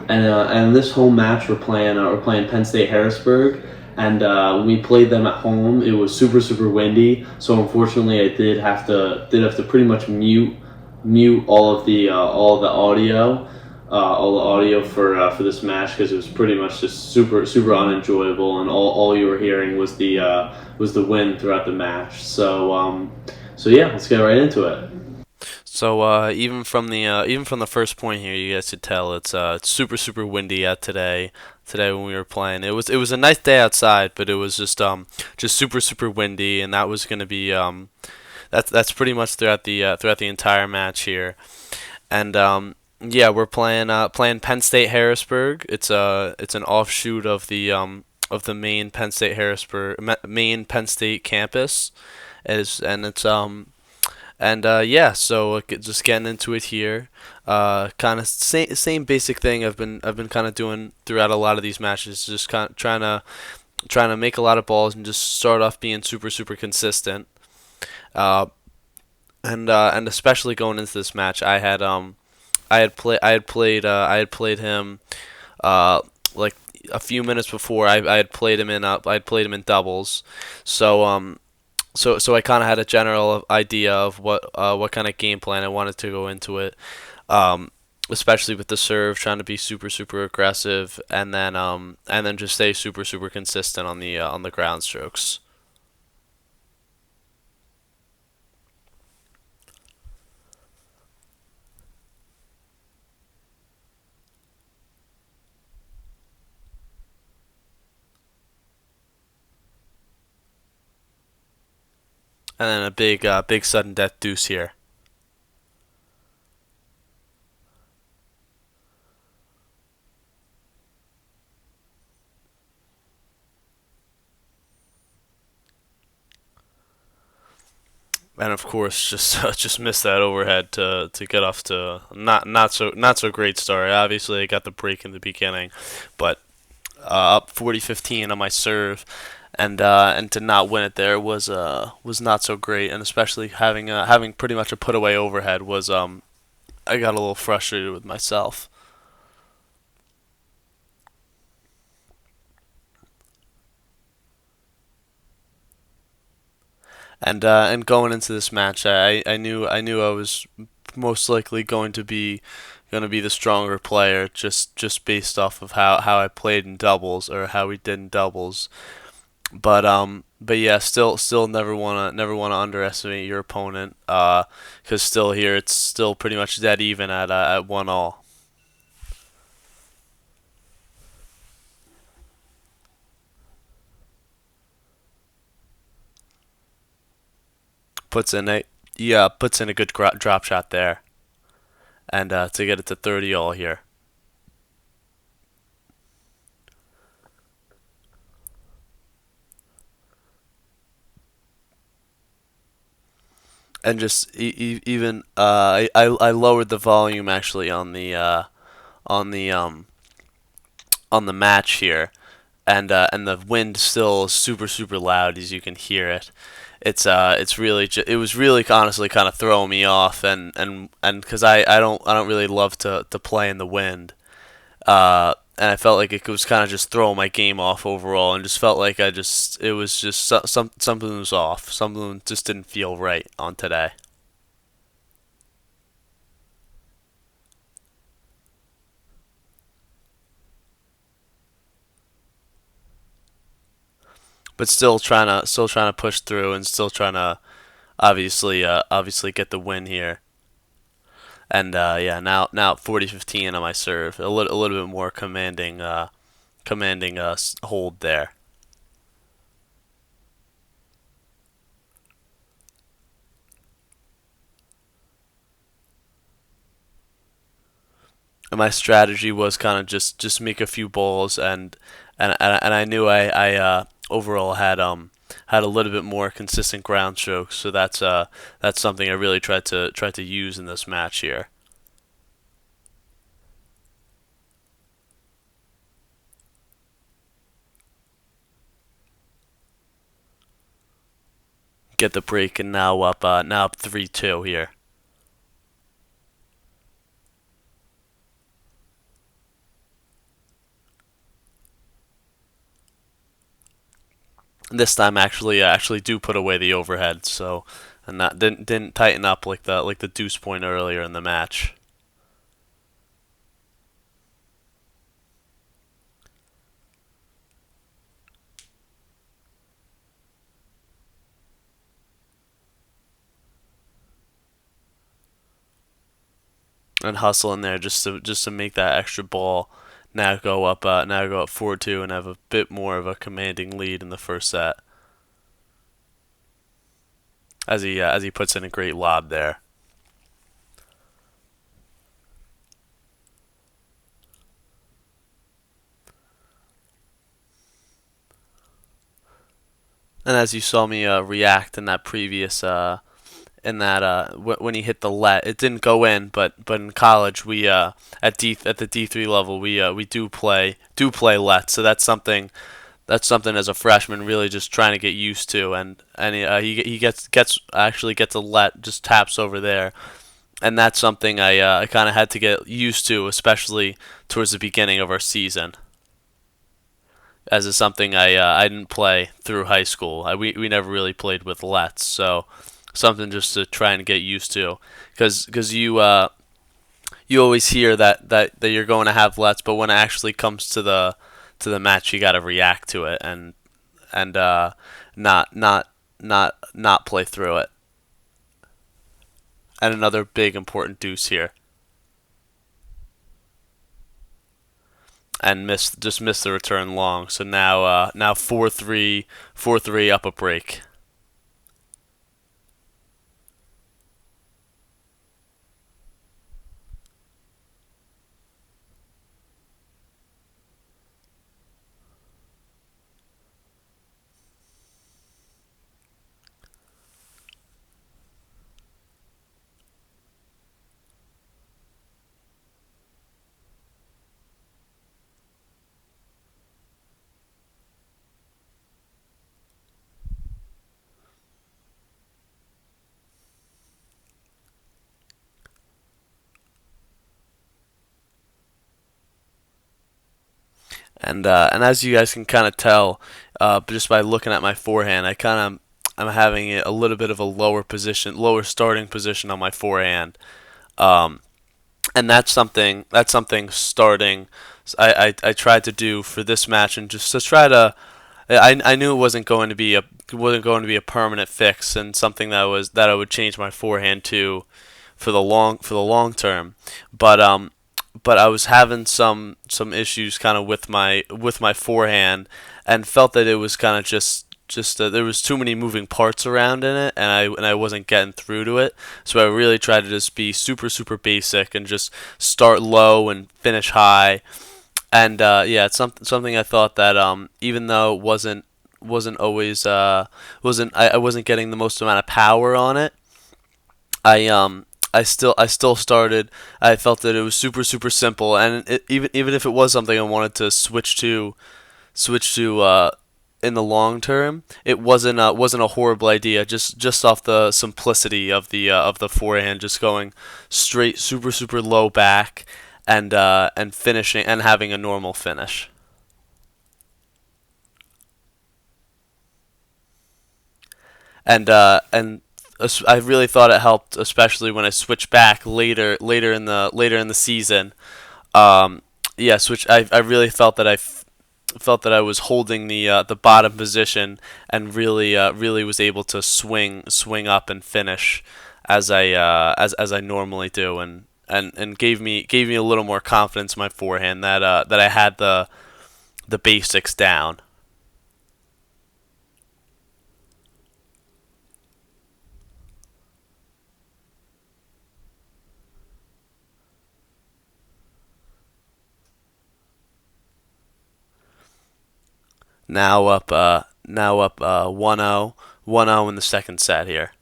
And this home match we're playing Penn State Harrisburg, and when we played them at home, it was super windy. So unfortunately, I did have to pretty much mute all the audio for this match, because it was pretty much just super unenjoyable, and all you were hearing was the wind throughout the match. So yeah, let's get right into it. So even from the first point here, you guys could tell it's super windy out today. Today when we were playing, it was a nice day outside, but it was just super windy, and that was gonna be that's pretty much throughout the entire match here. And yeah, we're playing Penn State Harrisburg. It's an offshoot of the main Penn State campus, is and it's and yeah, so just getting into it here. Kind of same basic thing I've been kind of doing throughout a lot of these matches. Just kind of trying to make a lot of balls and just start off being super consistent. Uh, and especially going into this match, I had played him like a few minutes before. I had played him in doubles. So so I kind of had a general idea of what kind of game plan I wanted to go into it. Um, Especially with the serve, trying to be super aggressive, and then just stay super consistent on the ground strokes. And then a big sudden death deuce here. And of course, just just missed that overhead to get off to not so great start. Obviously, I got the break in the beginning, but up 40-15 on my serve, and to not win it there was not so great. And especially having pretty much a put away overhead was I got a little frustrated with myself. And going into this match, I knew I was most likely going to be the stronger player, just based off of how I played in doubles, or how we did in doubles. But yeah, still never wanna underestimate your opponent. 'Cause still here it's still pretty much dead even at 1-all. Puts in a Yeah, puts in a good drop shot there, and to get it to 30-all here. And just even I lowered the volume actually on the on the match here, and the wind still is super loud, as you can hear it. It was really honestly kind of throwing me off, and because I don't really love to play in the wind. And I felt like it was kind of just throwing my game off overall, and just felt like it was just something was off. Something just didn't feel right on today. But still trying to push through, and still trying to obviously get the win here. And yeah, now 40-15 on my serve, a little bit more commanding hold there. And my strategy was kind of just make a few balls, and I knew I overall had a little bit more consistent ground strokes, so that's something I really tried to use in this match here. Get the break, and now up 3-2 here. This time actually do put away the overhead. So and that didn't tighten up like the deuce point earlier in the match. And hustle in there just to make that extra ball now go up 4-2 and have a bit more of a commanding lead in the first set as he puts in a great lob there. And as you saw me react in that previous in that when he hit the let, it didn't go in, but in college we at the D3 level we do play let, so that's something as a freshman really just trying to get used to, and he gets actually gets a let, just taps over there, and that's something I kind of had to get used to, especially towards the beginning of our season, as is something I didn't play through high school. We never really played with lets, so something just to try and get used to, because you always hear that you're going to have lets, but when it actually comes to the match, you got to react to it and not play through it. And another big important deuce here, and missed the return long. So now 4-3 up a break. And as you guys can kind of tell, just by looking at my forehand, I'm having a little bit of a lower starting position on my forehand. Um, and that's something starting. I tried to do for this match, and just to try to. I knew it wasn't going to be a permanent fix, and something that I would change my forehand to for the long term. But I was having some issues kind of with my forehand, and felt that it was kind of just there was too many moving parts around in it, and I wasn't getting through to it. So I really tried to just be super basic and just start low and finish high. And yeah, it's something I thought that even though it wasn't always I wasn't getting the most amount of power on it. I still started. I felt that it was super simple, and even if it was something I wanted to switch to in the long term, it wasn't a horrible idea. Just off the simplicity of the forehand, just going straight super low back, and finishing and having a normal finish. And I really thought it helped, especially when I switched back later in the season. Um, yeah, I really felt that I was holding the bottom position, and really was able to swing up and finish as I normally do, and gave me a little more confidence in my forehand, that I had the basics down. Now up 1-0 1-0 in the second set here.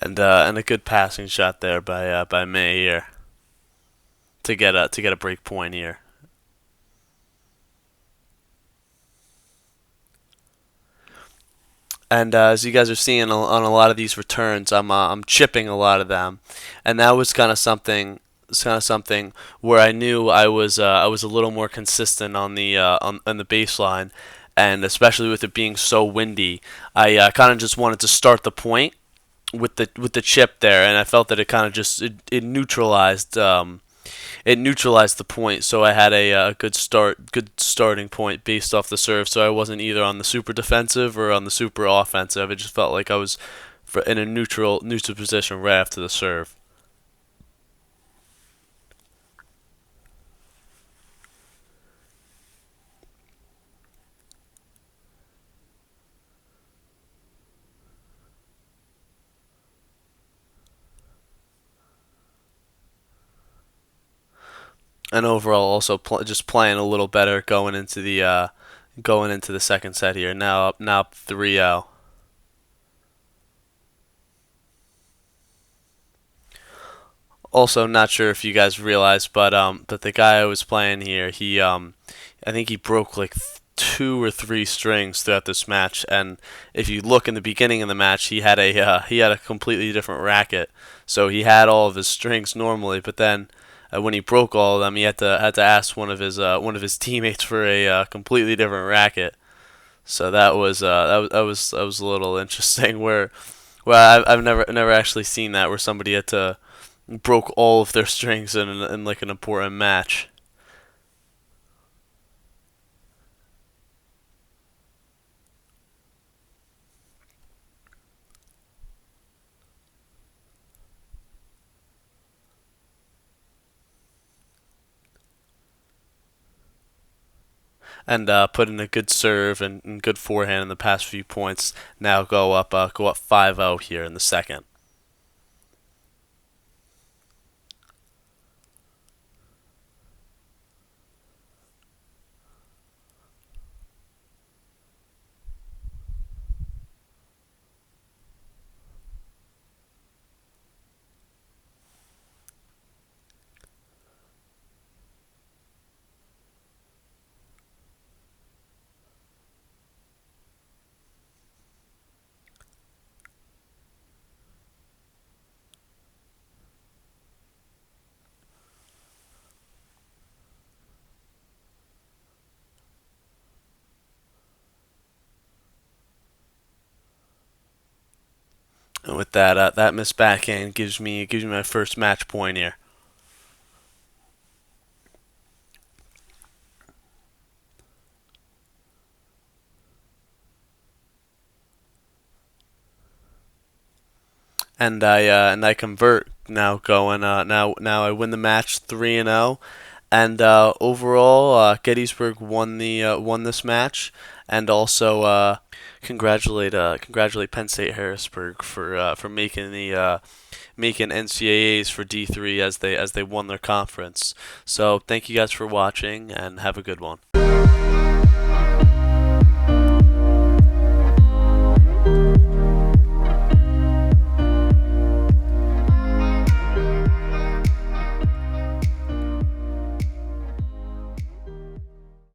and a good passing shot there by May here to get a break point here. And as you guys are seeing on a lot of these returns, I'm chipping a lot of them, and that was kind of something. It's kind of something where I knew I was a little more consistent on on the baseline, and especially with it being so windy, I kind of just wanted to start the point with the chip there, and I felt that it kind of just it neutralized it neutralized the point, so I had a good starting point based off the serve. So I wasn't either on the super defensive or on the super offensive. It just felt like I was in a neutral position right after the serve. And overall, also just playing a little better going into the second set here. Now up 3-0. Also, not sure if you guys realized, but the guy I was playing here, I think he broke like two or three strings throughout this match. And if you look in the beginning of the match, he had a completely different racket. So he had all of his strings normally, but then when he broke all of them, he had to ask one of his teammates for a completely different racket. So that was a little interesting. I've never actually seen that where somebody had to broke all of their strings in like an important match. And put in a good serve and good forehand in the past few points. Now go up 5-0 here in the second. And with that that missed backhand gives me my first match point here. And I convert now going now I win the match 3-0, and overall Gettysburg won this match, and also congratulate Penn State Harrisburg for making the making NCAAs for D3 as they won their conference. So thank you guys for watching and have a good one.